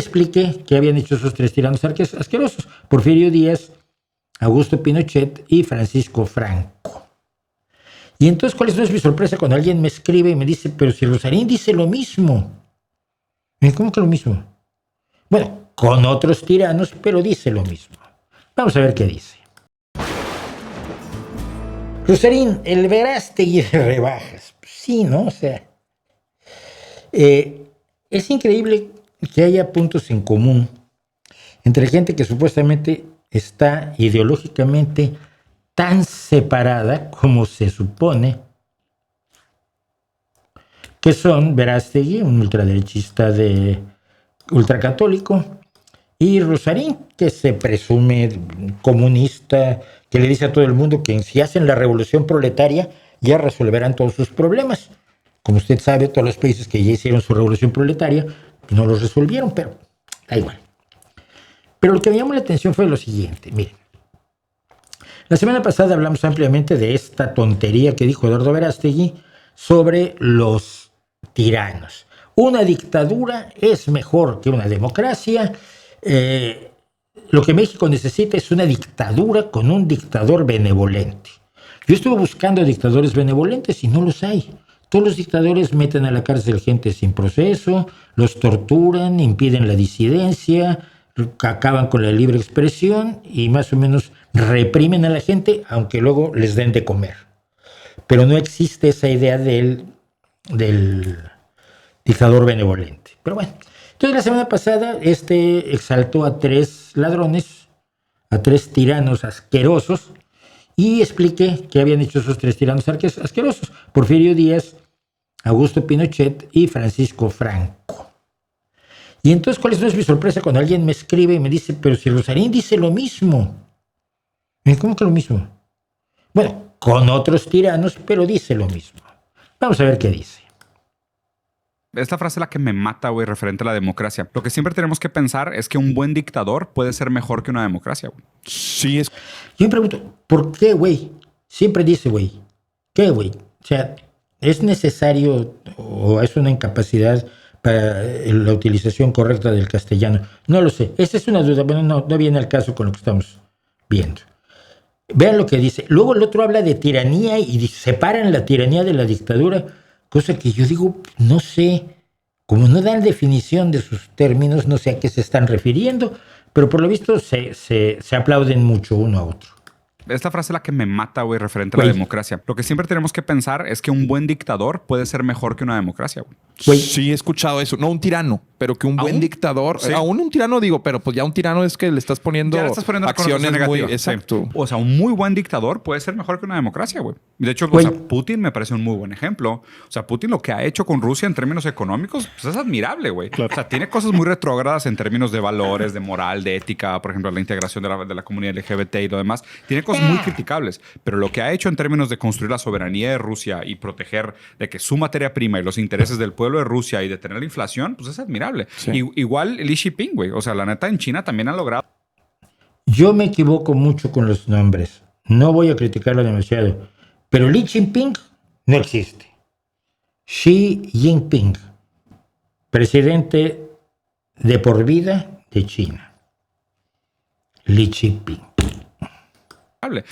Expliqué qué habían hecho esos tres tiranos asquerosos: Porfirio Díaz, Augusto Pinochet y Francisco Franco. Y entonces, ¿cuál es mi sorpresa cuando alguien me escribe y me dice, pero si Rusarín dice lo mismo? ¿Cómo que lo mismo? Bueno, con otros tiranos, pero dice lo mismo. Vamos a ver qué dice. Rusarín, el Verástegui de rebajas. Sí, ¿no? O sea, es increíble que haya puntos en común entre gente que supuestamente está ideológicamente tan separada como se supone, que son Verástegui, un ultraderechista ultracatólico, y Rusarín, que se presume comunista, que le dice a todo el mundo que si hacen la revolución proletaria ya resolverán todos sus problemas. Como usted sabe, todos los países que ya hicieron su revolución proletaria no los resolvieron, pero da igual. Pero lo que me llamó la atención fue lo siguiente. Miren, la semana pasada hablamos ampliamente de esta tontería que dijo Eduardo Verástegui sobre los tiranos. Una dictadura es mejor que una democracia. Lo que México necesita es una dictadura con un dictador benevolente. Yo estuve buscando dictadores benevolentes y no los hay. Todos los dictadores meten a la cárcel gente sin proceso, los torturan, impiden la disidencia, acaban con la libre expresión y más o menos reprimen a la gente, aunque luego les den de comer. Pero no existe esa idea del dictador benevolente. Pero bueno, entonces la semana pasada exaltó a tres ladrones, a tres tiranos asquerosos, y expliqué qué habían hecho esos tres tiranos asquerosos: Porfirio Díaz, Augusto Pinochet y Francisco Franco. Y entonces, ¿cuál es mi sorpresa cuando alguien me escribe y me dice, pero si Rusarín dice lo mismo? ¿Cómo que lo mismo? Bueno, con otros tiranos, pero dice lo mismo. Vamos a ver qué dice. Esta frase es la que me mata, güey, referente a la democracia. Lo que siempre tenemos que pensar es que un buen dictador puede ser mejor que una democracia, güey. Sí, es... Yo me pregunto, ¿por qué, güey? Siempre dice, güey. ¿Qué, güey? O sea, ¿es necesario o es una incapacidad para la utilización correcta del castellano? No lo sé. Esa es una duda. Bueno, no viene al caso con lo que estamos viendo. Vean lo que dice. Luego el otro habla de tiranía y separan la tiranía de la dictadura, cosa que yo digo, no sé, como no dan definición de sus términos, no sé a qué se están refiriendo, pero por lo visto se aplauden mucho uno a otro. Esta frase es la que me mata, güey, referente a la democracia. Lo que siempre tenemos que pensar es que un buen dictador puede ser mejor que una democracia, güey. Sí, he escuchado eso. No un tirano, pero que un buen dictador... Sí. Aún un tirano digo, pero pues ya un tirano es que le estás poniendo, acciones muy... Exacto. Sí. O sea, un muy buen dictador puede ser mejor que una democracia, güey. De hecho, o sea, Putin me parece un muy buen ejemplo. O sea, Putin lo que ha hecho con Rusia en términos económicos pues es admirable, güey. Claro. O sea, tiene cosas muy retrógradas en términos de valores, de moral, de ética, por ejemplo, la integración de la comunidad LGBT y lo demás. Tiene cosas muy criticables, pero lo que ha hecho en términos de construir la soberanía de Rusia y proteger de que su materia prima y los intereses del pueblo de Rusia y detener la inflación, pues es admirable. Sí. Igual Xi Jinping, güey. O sea, la neta, en China también han logrado. Yo me equivoco mucho con los nombres. No voy a criticarlo demasiado. Pero Xi Jinping no existe. Xi Jinping, presidente de por vida de China. Xi Jinping.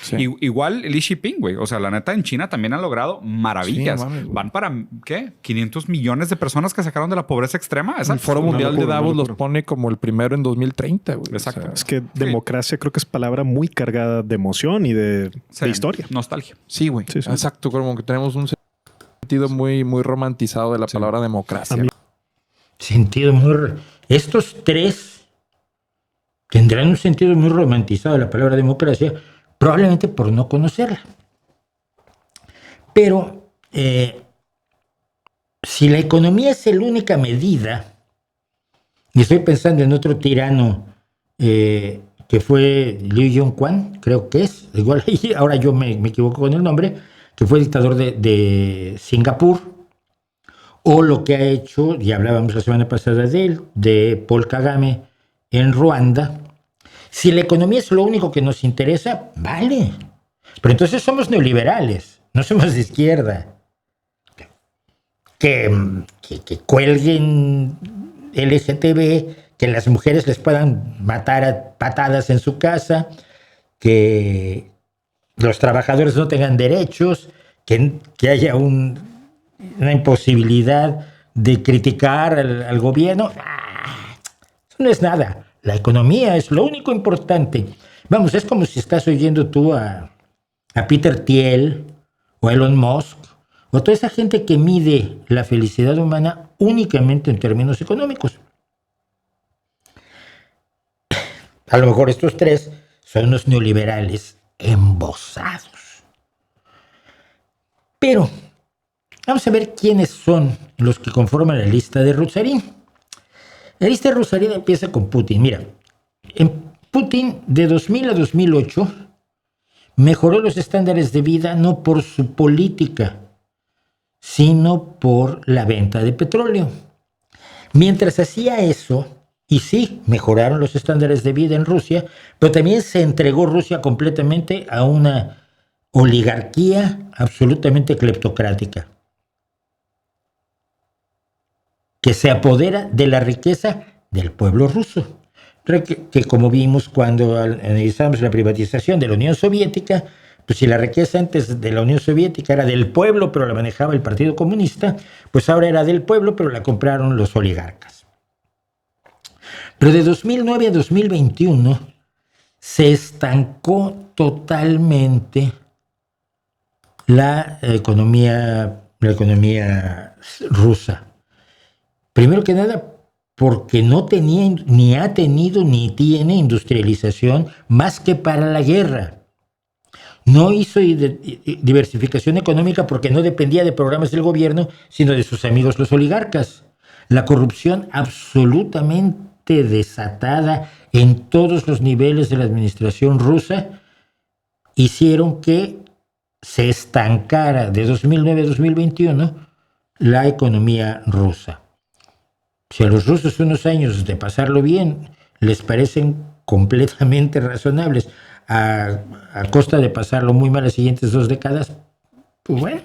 Sí. Igual Xi Jinping, güey. O sea, la neta, en China también han logrado maravillas. Sí, van para, ¿qué? 500 millones de personas que sacaron de la pobreza extrema. Exacto. El Foro Mundial de Davos los pone como el primero en 2030, güey. Exacto. O sea, es que democracia creo que es palabra muy cargada de emoción y de historia. Nostalgia. Sí, güey. Sí, sí. Exacto. Como que tenemos un sentido muy, muy romantizado de la palabra democracia. Sentido muy... Estos tres tendrán un sentido muy romantizado de la palabra democracia, probablemente por no conocerla. Pero si la economía es la única medida, y estoy pensando en otro tirano que fue Liu Yong-Kwan, creo que es, igual ahora yo me equivoco con el nombre, que fue dictador de Singapur, o lo que ha hecho, ya hablábamos la semana pasada de él, de Paul Kagame en Ruanda. Si la economía es lo único que nos interesa, vale. Pero entonces somos neoliberales, no somos de izquierda. Que cuelguen LGTB, que las mujeres les puedan matar a patadas en su casa, que los trabajadores no tengan derechos, que haya una imposibilidad de criticar al gobierno. Eso no es nada. La economía es lo único importante. Vamos, es como si estás oyendo tú a Peter Thiel o a Elon Musk o toda esa gente que mide la felicidad humana únicamente en términos económicos. A lo mejor estos tres son unos neoliberales embosados. Pero vamos a ver quiénes son los que conforman la lista de Rusarín. La lista de Rusarín empieza con Putin. Mira, en Putin de 2000 a 2008 mejoró los estándares de vida no por su política, sino por la venta de petróleo. Mientras hacía eso, y sí, mejoraron los estándares de vida en Rusia, pero también se entregó Rusia completamente a una oligarquía absolutamente cleptocrática, que se apodera de la riqueza del pueblo ruso. Que como vimos cuando analizamos la privatización de la Unión Soviética, pues si la riqueza antes de la Unión Soviética era del pueblo, pero la manejaba el Partido Comunista, pues ahora era del pueblo, pero la compraron los oligarcas. Pero de 2009 a 2021 se estancó totalmente la economía rusa. Primero que nada, porque no tenía, ni ha tenido, ni tiene industrialización más que para la guerra. No hizo diversificación económica porque no dependía de programas del gobierno, sino de sus amigos los oligarcas. La corrupción absolutamente desatada en todos los niveles de la administración rusa hicieron que se estancara de 2009 a 2021 la economía rusa. Si a los rusos unos años de pasarlo bien les parecen completamente razonables a costa de pasarlo muy mal las siguientes 2 décadas, pues bueno.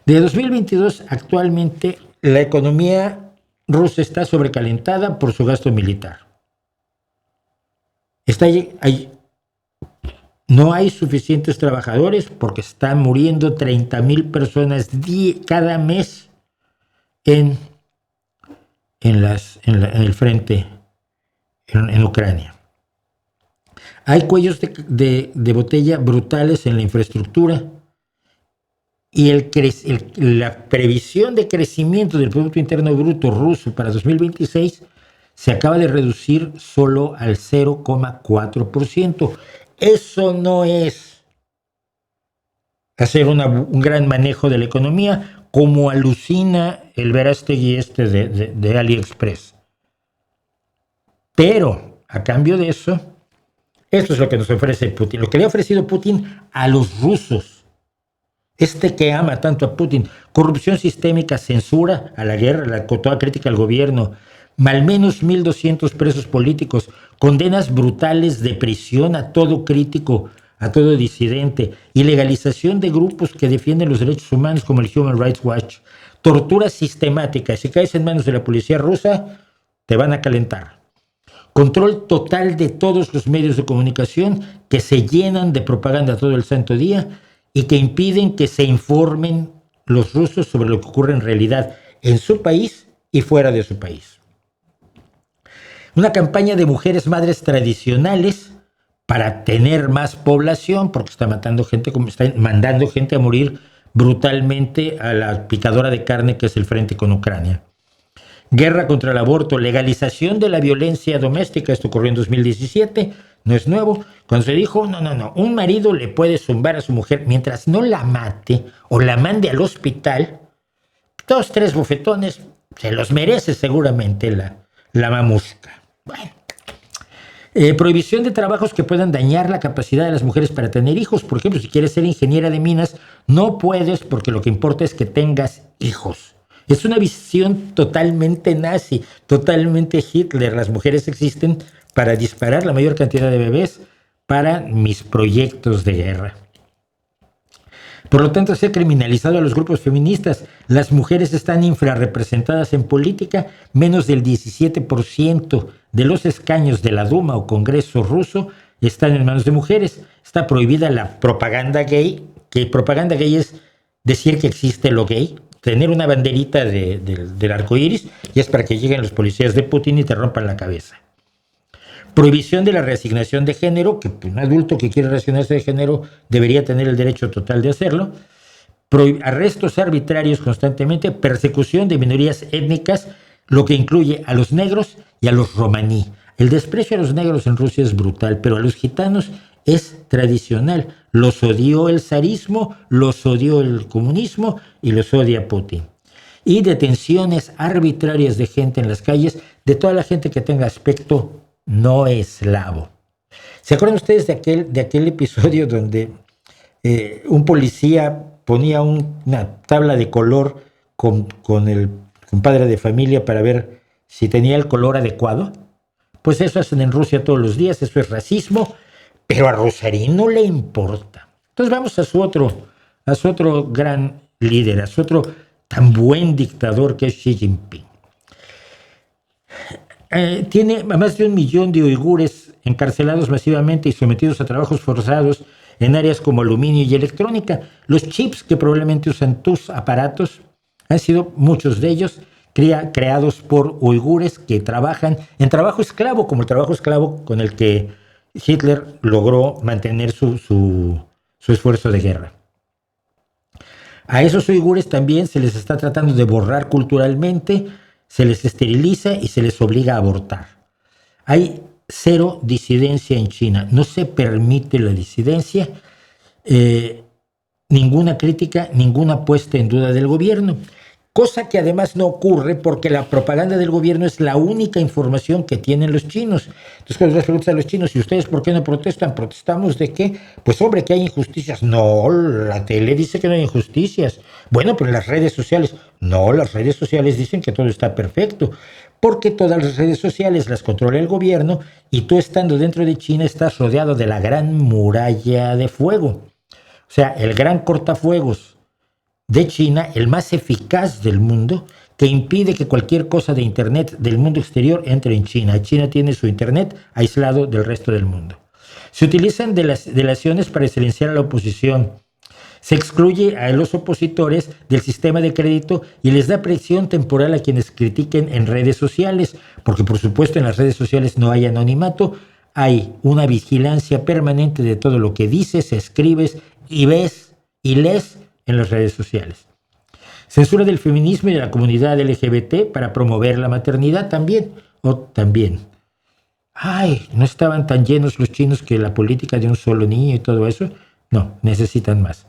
De 2022 actualmente la economía rusa está sobrecalentada por su gasto militar. No hay suficientes trabajadores porque están muriendo 30,000 personas cada mes en el frente en Ucrania. Hay cuellos de botella brutales en la infraestructura y la previsión de crecimiento del Producto Interno Bruto ruso para 2026 se acaba de reducir solo al 0,4%. Eso no es hacer un gran manejo de la economía como alucina el Verástegui de AliExpress. Pero, a cambio de eso, esto es lo que nos ofrece Putin. Lo que le ha ofrecido Putin a los rusos. Que ama tanto a Putin. Corrupción sistémica, censura a la guerra, toda crítica al gobierno. Al menos 1,200 presos políticos. Condenas brutales de prisión a todo crítico, a todo disidente. Ilegalización de grupos que defienden los derechos humanos como el Human Rights Watch. Tortura sistemática. Si caes en manos de la policía rusa, te van a calentar. Control total de todos los medios de comunicación que se llenan de propaganda todo el santo día y que impiden que se informen los rusos sobre lo que ocurre en realidad en su país y fuera de su país. Una campaña de mujeres madres tradicionales para tener más población, porque está mandando gente a morir brutalmente a la picadora de carne que es el frente con Ucrania. Guerra contra el aborto, legalización de la violencia doméstica, esto ocurrió en 2017, no es nuevo, cuando se dijo, no, un marido le puede zumbar a su mujer mientras no la mate o la mande al hospital, 2, 3 bofetones, se los merece seguramente la mamusca. Bueno. Prohibición de trabajos que puedan dañar la capacidad de las mujeres para tener hijos. Por ejemplo, si quieres ser ingeniera de minas, no puedes porque lo que importa es que tengas hijos. Es una visión totalmente nazi, totalmente Hitler. Las mujeres existen para disparar la mayor cantidad de bebés para mis proyectos de guerra. Por lo tanto, se ha criminalizado a los grupos feministas. Las mujeres están infrarrepresentadas en política. Menos del 17% de los escaños de la Duma o Congreso ruso están en manos de mujeres. Está prohibida la propaganda gay, que propaganda gay es decir que existe lo gay, tener una banderita del arco iris, y es para que lleguen los policías de Putin y te rompan la cabeza. Prohibición de la reasignación de género, que un adulto que quiere reasignarse de género debería tener el derecho total de hacerlo. Arrestos arbitrarios constantemente, persecución de minorías étnicas, lo que incluye a los negros y a los romaní. El desprecio a los negros en Rusia es brutal, pero a los gitanos es tradicional. Los odió el zarismo, los odió el comunismo y los odia Putin. Y detenciones arbitrarias de gente en las calles, de toda la gente que tenga aspecto no eslavo. ¿Se acuerdan ustedes de aquel episodio donde un policía ponía una tabla de color con el padre de familia para ver si tenía el color adecuado? Pues eso hacen en Rusia todos los días, eso es racismo, pero a Rusarín no le importa. Entonces vamos a su otro gran líder, a su otro tan buen dictador que es Xi Jinping. Tiene a más de 1 millón de uigures encarcelados masivamente y sometidos a trabajos forzados en áreas como aluminio y electrónica. Los chips que probablemente usan tus aparatos han sido muchos de ellos creados por uigures que trabajan en trabajo esclavo, como el trabajo esclavo con el que Hitler logró mantener su esfuerzo de guerra. A esos uigures también se les está tratando de borrar culturalmente, se les esteriliza y se les obliga a abortar. Hay cero disidencia en China, no se permite la disidencia, ninguna crítica, ninguna puesta en duda del gobierno. Cosa que además no ocurre porque la propaganda del gobierno es la única información que tienen los chinos. Entonces, cuando les preguntas a los chinos, ¿y ustedes por qué no protestan? ¿Protestamos de qué? Pues hombre, que hay injusticias. No, la tele dice que no hay injusticias. Bueno, pero las redes sociales. No, las redes sociales dicen que todo está perfecto. Porque todas las redes sociales las controla el gobierno y tú estando dentro de China estás rodeado de la gran muralla de fuego. O sea, el gran cortafuegos de China, el más eficaz del mundo, que impide que cualquier cosa de Internet del mundo exterior entre en China. China tiene su Internet aislado del resto del mundo. Se utilizan delaciones para silenciar a la oposición. Se excluye a los opositores del sistema de crédito y les da presión temporal a quienes critiquen en redes sociales, porque por supuesto en las redes sociales no hay anonimato, hay una vigilancia permanente de todo lo que dices, escribes y ves y lees en las redes sociales. Censura del feminismo y de la comunidad LGBT para promover la maternidad también. Ay, ¿no estaban tan llenos los chinos que la política de un solo niño y todo eso? No, necesitan más.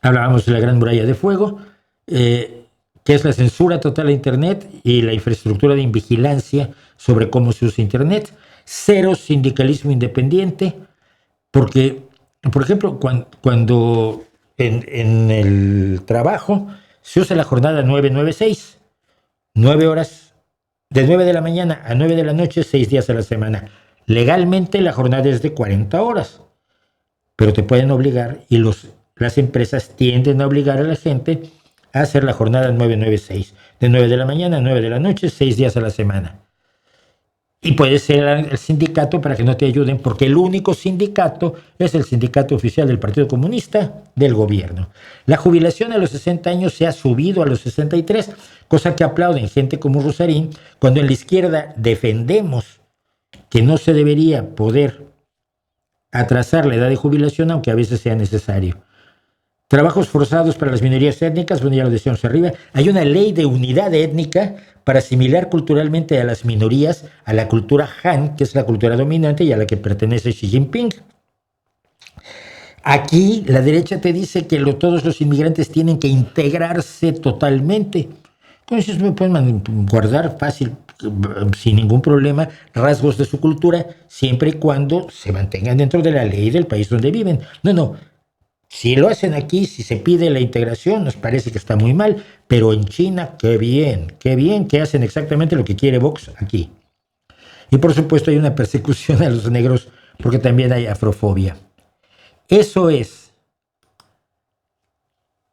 Hablábamos de la Gran Muralla de Fuego, que es la censura total a Internet y la infraestructura de vigilancia sobre cómo se usa Internet. Cero sindicalismo independiente, porque, por ejemplo, cuando en el trabajo se usa la jornada 996, 9 horas, de 9 de la mañana a 9 de la noche, 6 días a la semana. Legalmente la jornada es de 40 horas, pero te pueden obligar y las empresas tienden a obligar a la gente a hacer la jornada 996, de 9 de la mañana a 9 de la noche, 6 días a la semana. Y puede ser el sindicato para que no te ayuden, porque el único sindicato es el sindicato oficial del Partido Comunista del gobierno. La jubilación a los 60 años se ha subido a los 63, cosa que aplauden gente como Rusarín, cuando en la izquierda defendemos que no se debería poder atrasar la edad de jubilación, aunque a veces sea necesario. Trabajos forzados para las minorías étnicas, bueno, ya lo decíamos arriba. Hay una ley de unidad étnica para asimilar culturalmente a las minorías a la cultura Han, que es la cultura dominante y a la que pertenece Xi Jinping. Aquí la derecha te dice que todos los inmigrantes tienen que integrarse totalmente. Entonces me pueden guardar fácil, sin ningún problema, rasgos de su cultura, siempre y cuando se mantengan dentro de la ley del país donde viven. No. Si lo hacen aquí, si se pide la integración, nos parece que está muy mal, pero en China, qué bien, que hacen exactamente lo que quiere Vox aquí. Y por supuesto hay una persecución a los negros porque también hay afrofobia. Eso es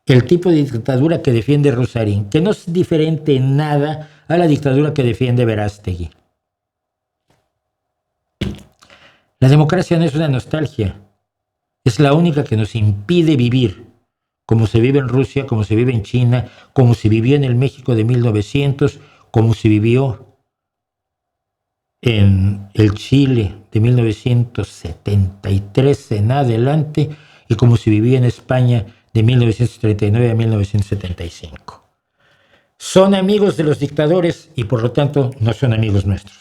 el tipo de dictadura que defiende Rusarín, que no es diferente en nada a la dictadura que defiende Verástegui. La democracia no es una nostalgia, es la única que nos impide vivir como se vive en Rusia, como se vive en China, como se vivió en el México de 1900, como se vivió en el Chile de 1973 en adelante y como se vivía en España de 1939 a 1975. Son amigos de los dictadores y por lo tanto no son amigos nuestros.